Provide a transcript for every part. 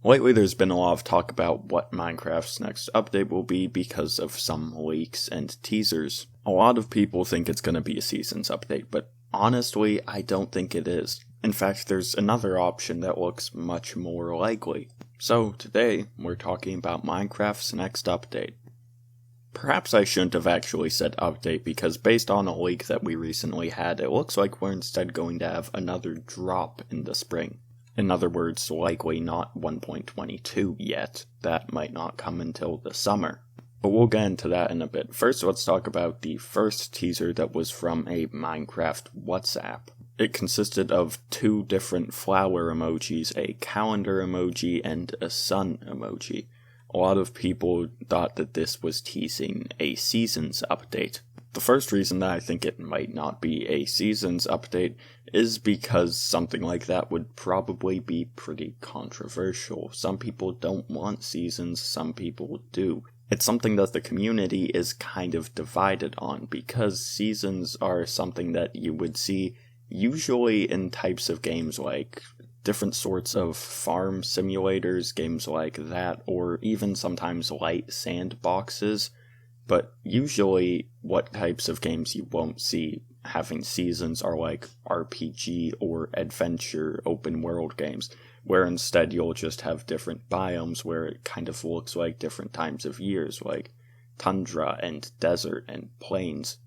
Lately there's been a lot of talk about what Minecraft's next update will be because of some leaks and teasers. A lot of people think it's going to be a Seasons update, but honestly, I don't think it is. In fact, there's another option that looks much more likely. So today, we're talking about Minecraft's next update. Perhaps I shouldn't have actually said update because based on a leak that we recently had, it looks like we're instead going to have another drop in the spring. In other words, likely not 1.22 yet. That might not come until the summer. But we'll get into that in a bit. First, let's talk about the first teaser that was from a Minecraft WhatsApp. It consisted of two different flower emojis, a calendar emoji, and a sun emoji. A lot of people thought that this was teasing a Seasons update. The first reason that I think it might not be a Seasons update is because something like that would probably be pretty controversial. Some people don't want Seasons, some people do. It's something that the community is kind of divided on because Seasons are something that you would see usually in types of games like different sorts of farm simulators, games like that, or even sometimes light sandboxes. But usually what types of games you won't see having seasons are like RPG or adventure open world games, where instead you'll just have different biomes where it kind of looks like different times of years, like tundra and desert and plains.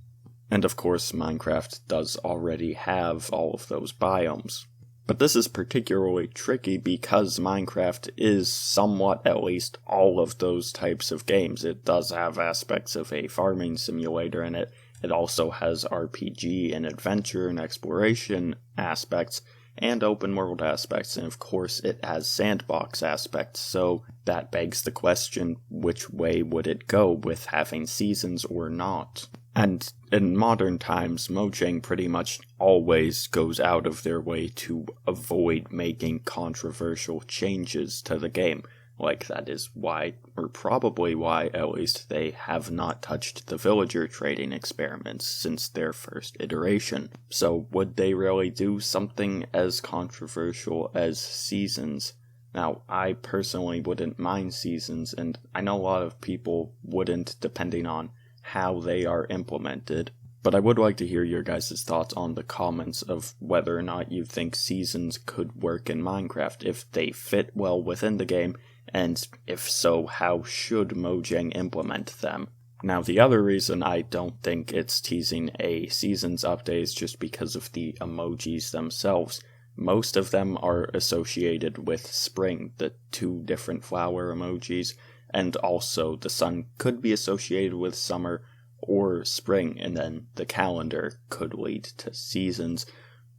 And of course Minecraft does already have all of those biomes. But this is particularly tricky because Minecraft is somewhat at least all of those types of games. It does have aspects of a farming simulator in it. It also has RPG and adventure and exploration aspects and open world aspects. And of course it has sandbox aspects. So that begs the question, which way would it go with having seasons or not? And in modern times, Mojang pretty much always goes out of their way to avoid making controversial changes to the game. Like, that is why, or probably why at least, they have not touched the villager trading experiments since their first iteration. So would they really do something as controversial as seasons? Now, I personally wouldn't mind seasons, and I know a lot of people wouldn't, depending on how they are implemented, but I would like to hear your guys' thoughts on the comments of whether or not you think seasons could work in Minecraft, if they fit well within the game, and if so, how should Mojang implement them? Now, the other reason I don't think it's teasing a seasons update is just because of the emojis themselves. Most of them are associated with spring, the two different flower emojis, and also the sun could be associated with summer or spring, and then the calendar could lead to seasons,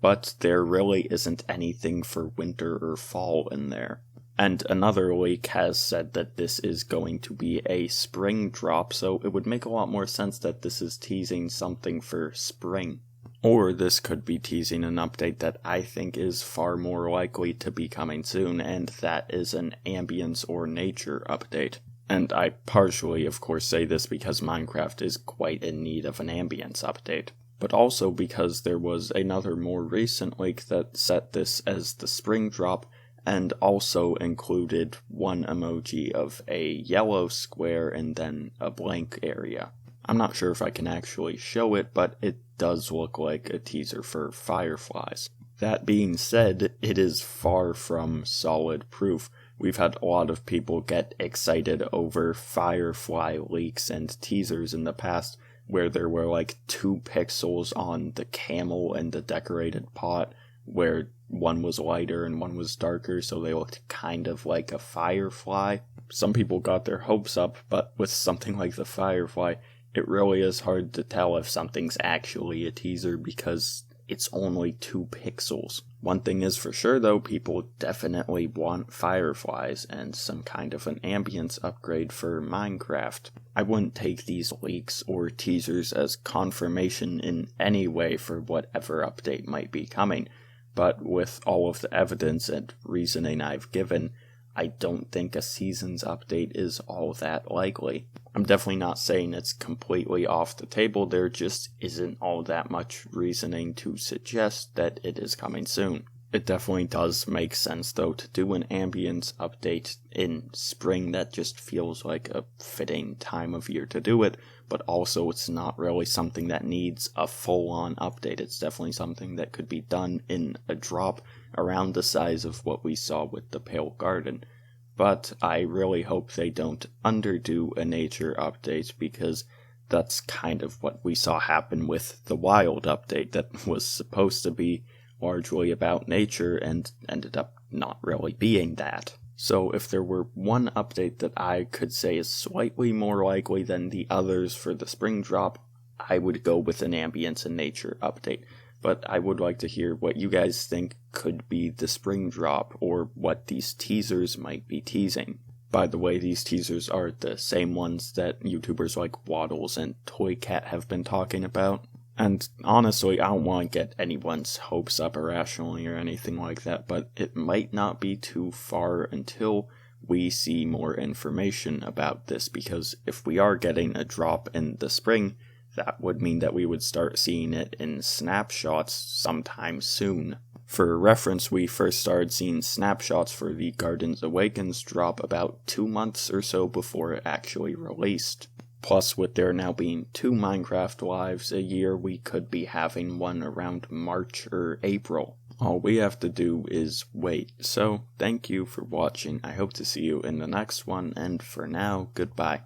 but there really isn't anything for winter or fall in there. And another leak has said that this is going to be a spring drop, so it would make a lot more sense that this is teasing something for spring. Or this could be teasing an update that I think is far more likely to be coming soon, and that is an ambience or nature update. And I partially, of course, say this because Minecraft is quite in need of an ambience update, but also because there was another more recent leak that set this as the spring drop, and also included one emoji of a yellow square and then a blank area. I'm not sure if I can actually show it, but it does look like a teaser for fireflies. That being said, it is far from solid proof. We've had a lot of people get excited over firefly leaks and teasers in the past, where there were like 2 pixels on the camel and the decorated pot, where one was lighter and one was darker, so they looked kind of like a firefly. Some people got their hopes up, but with something like the firefly, it really is hard to tell if something's actually a teaser because it's only 2 pixels. One thing is for sure though, people definitely want fireflies and some kind of an ambience upgrade for Minecraft. I wouldn't take these leaks or teasers as confirmation in any way for whatever update might be coming, but with all of the evidence and reasoning I've given, I don't think a seasons update is all that likely. I'm definitely not saying it's completely off the table, there just isn't all that much reasoning to suggest that it is coming soon. It definitely does make sense, though, to do an ambience update in spring. That just feels like a fitting time of year to do it, but also it's not really something that needs a full-on update. It's definitely something that could be done in a drop around the size of what we saw with the Pale Garden. But I really hope they don't underdo a nature update, because that's kind of what we saw happen with the Wild update that was supposed to be largely about nature and ended up not really being that. So if there were one update that I could say is slightly more likely than the others for the spring drop, I would go with an ambience and nature update. But I would like to hear what you guys think could be the spring drop, or what these teasers might be teasing. By the way, these teasers are the same ones that YouTubers like Waddles and ToyCat have been talking about. And honestly, I don't want to get anyone's hopes up irrationally or anything like that, but it might not be too far until we see more information about this, because if we are getting a drop in the spring, that would mean that we would start seeing it in snapshots sometime soon. For reference, we first started seeing snapshots for the Gardens Awakens drop about 2 months or so before it actually released. Plus, with there now being 2 Minecraft Lives a year, we could be having one around March or April. All we have to do is wait. So, thank you for watching. I hope to see you in the next one, and for now, goodbye.